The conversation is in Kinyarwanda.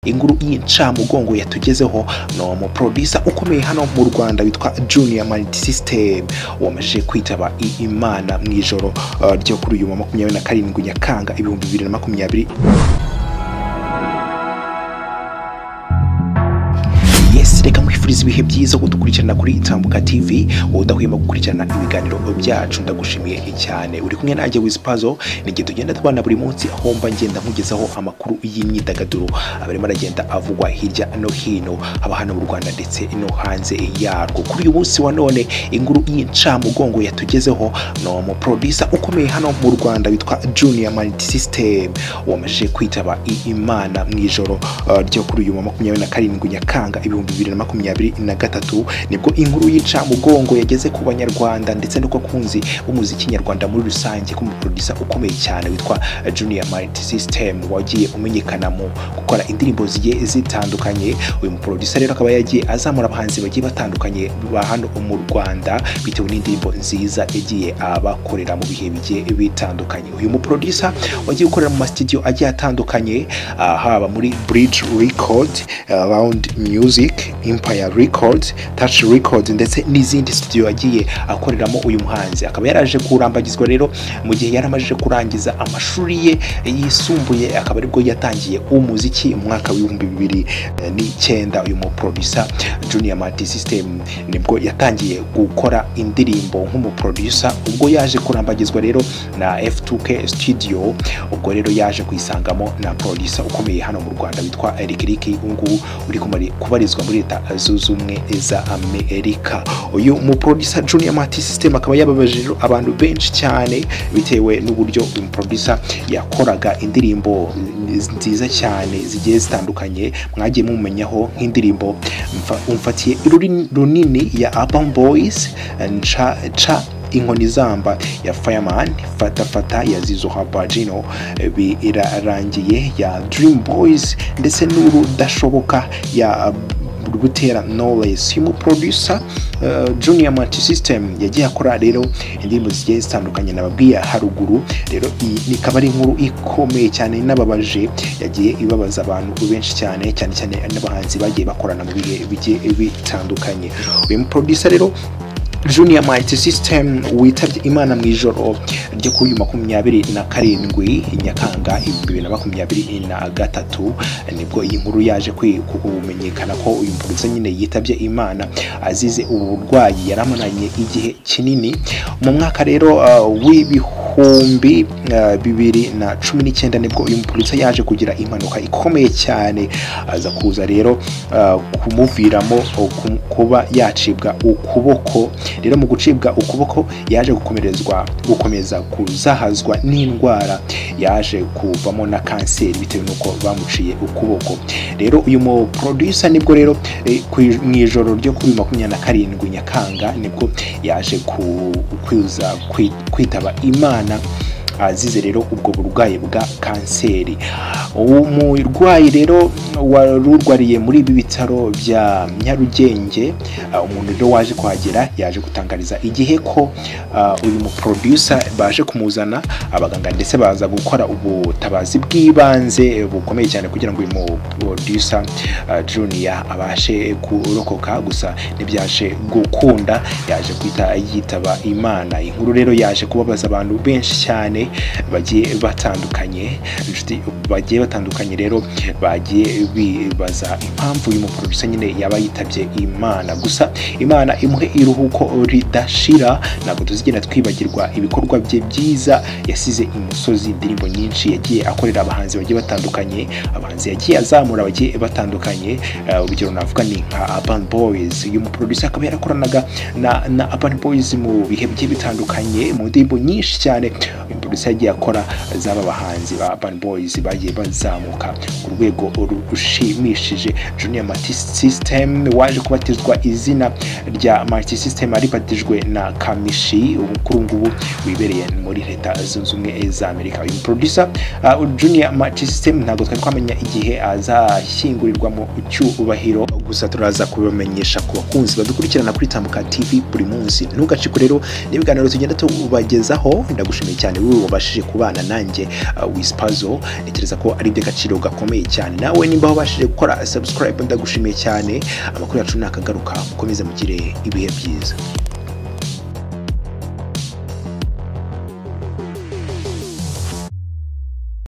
inkuru y'incamugongo yatugezeho no mu producer ukomeye hano mu Rwanda witwa Junior Nawe wamajije kwitaba Imana mu ijoro ryo kuri uyu 27 Nyakanga 2020. Reka mwifuriza ibihe byiza kudukurikirana kuri Itambuka TV, udahwema gukurikirana ibiganiro byacu. Ndagushimiye cyane uri kumwe nanjye Wispazo, nige tugenda tubana buri munsi aho mba ngenda mugezaho amakuru y'imyidagaduro abarimo aragenda avugwa hirya no hino haba hano mu Rwanda ndetse no hanze yarwo. Kuri uyu munsi wa none inkuru y'incamugongo yatugezeho no mu producer ukomeye hano mu Rwanda witwa Junior Nawe wamajije kwitaba Imana mu ijoro ryo kuri uyu 27 Nyakanga 2023 nibwo inkuru y'incamugongo yageze ku banyarwanda ndetse no bakunzi bumuziki nyarwanda muri rusange ku producer ukomeye cyane witwa Junior Nawe wagiye umenyekana mu gukora indirimbo zigiye zitandukanye. Uyu producer rero akaba yagiye azamura abahanzi bagiye batandukanye ba hano mu Rwanda bitewe n'indirimbo nziza yagiye abakorera mu bihe bigiye bitandukanye. Uyu producer wagiye gukorera mu studio agiye atandukanye haba muri Bridge Record, Round Music, Empire Records, Touch Records ndetse n'izindi studio yagiye akoreramo. Uyu muhanzi akaba yaraje kurambagizwa rero mu gihe yaramajije kurangiza amashuri ye yisumbuye, akaba aribwo yatangiye umuziki mu mwaka wa 2009. Uyu producer Junior Nawe nibwo yatangiye gukora indirimbo nk'umu producer, ubwo yaje kurambagizwa rero na F2K Studio, ubwo rero yaje kwisangamo na producer ukomeye hano mu Rwanda witwa Eric ungu uri kubarizwa muri Leta Zunze Ubumwe za Amerika. Uyu producer Junior Nawe akaba yababaje abantu benshi cyane bitewe n'uburyo uyu producer yakoraga indirimbo nziza cyane zigiye zitandukanye. Mwagiye mumenyaho nk'indirimbo umfatiye runini ya Urban Boys, cha inkoni zamba ya Fireman, fata ya Zizo Habagino, birarangiye ya Dream Boys ndetse n'urudashoboka ya Gutera Knowless. Uyu producer Junior Nawe yagiye akora rero indirimbo zigiye zitandukanye nababwiye haruguru. Rero nikaba ari inkuru ikomeye cyane n'ababaje yagiye ibabaza abantu benshi cyane n'abahanzi bagiye bakorana mu bihe bigiye bitandukanye. Uyu producer rero Junior Nawe witabye Imana mu ijoro ryo kuri 27 Nyakanga 2023 nibwo iyi nkuru yaje kumenyekana ko uyu producer nyine yitabye Imana azize uburwayi yaramananye igihe kinini. Mu mwaka rero w'ibihumbi 2019 nibwo uyu producer yaje kugira impanuka ikomeye cyane, aza kuza rero kumuviramo kuba yacibwa ukuboko. Rero mu gucibwa ukuboko yaje gukomeza kuzahazwa n'indwara yaje kuvamo na kanseri bitewe nuko bamuciye ukuboko. Rero uyu producer nibwo rero mu ijoro ryo kuri 27 Nyakanga nibwo yaje kwitaba Imana azize rero ubwo burwayi bwa kanseri. Umurwayi rero warurwariye muri ibi bitaro bya Nyarugenge, umuntu rero waje kuhagera yaje gutangariza igihe ko uyu producer baje kumuzana abaganga ndetse baza gukora ubutabazi bw'ibanze bukomeye cyane kugira ngo uyu producer Junior abashe kurokoka, gusa nibyaje gukunda yaje kwita yitaba Imana. Inkuru rero yaje kubabaza abantu benshi cyane bagiye batandukanye, inshuti bagiye batandukanye rero bagiye bibaza impamvu uyu producer nyine yaba yitabye Imana. Gusa Imana imuhe iruhuko ridashira, ntabwo tuzigenda twibagirwa ibikorwa bye byiza yasize imusozi. Indirimbo nyinshi yagiye akorera abahanzi bagiye batandukanye, abahanzi yagiye azamura bagiye batandukanye. Urugero navuga ni nka Urban Boys. Uyu producer akaba yarakoranaga na Urban Boys mu bihe bigiye bitandukanye mu ndirimbo nyinshi cyane. Uyu producer yagiye akora zaba abahanzi ba Urban Boys bagiye bazamuka ku rwego rushimishije. Junior Nawe waje kubatizwa izina rya Nawe aribatijwe na Kamishi, kuri ngubu wibereye muri Leta Zunze Ubumwe za Amerika. Uyu producer Junior Nawe ntabwo twari kwamenya igihe azashyingurirwa mu cyubahiro, gusa turaza kubamenyesha ku bakunzi badukurikirana kuri Itambuka TV buri munsi. Ntugacike rero n'ibiganiro tugenda tubagezaho. Ndagushimiye cyane wowe wabashije kubana nanjye Wispazo, ntekereza ko ari by'agaciro gakomeye cyane. Nawe nimba wabashije gukora subscribe ndagushimiye cyane. Amakuru yacu nakagaruka, mukomeze mugire ibihe byiza.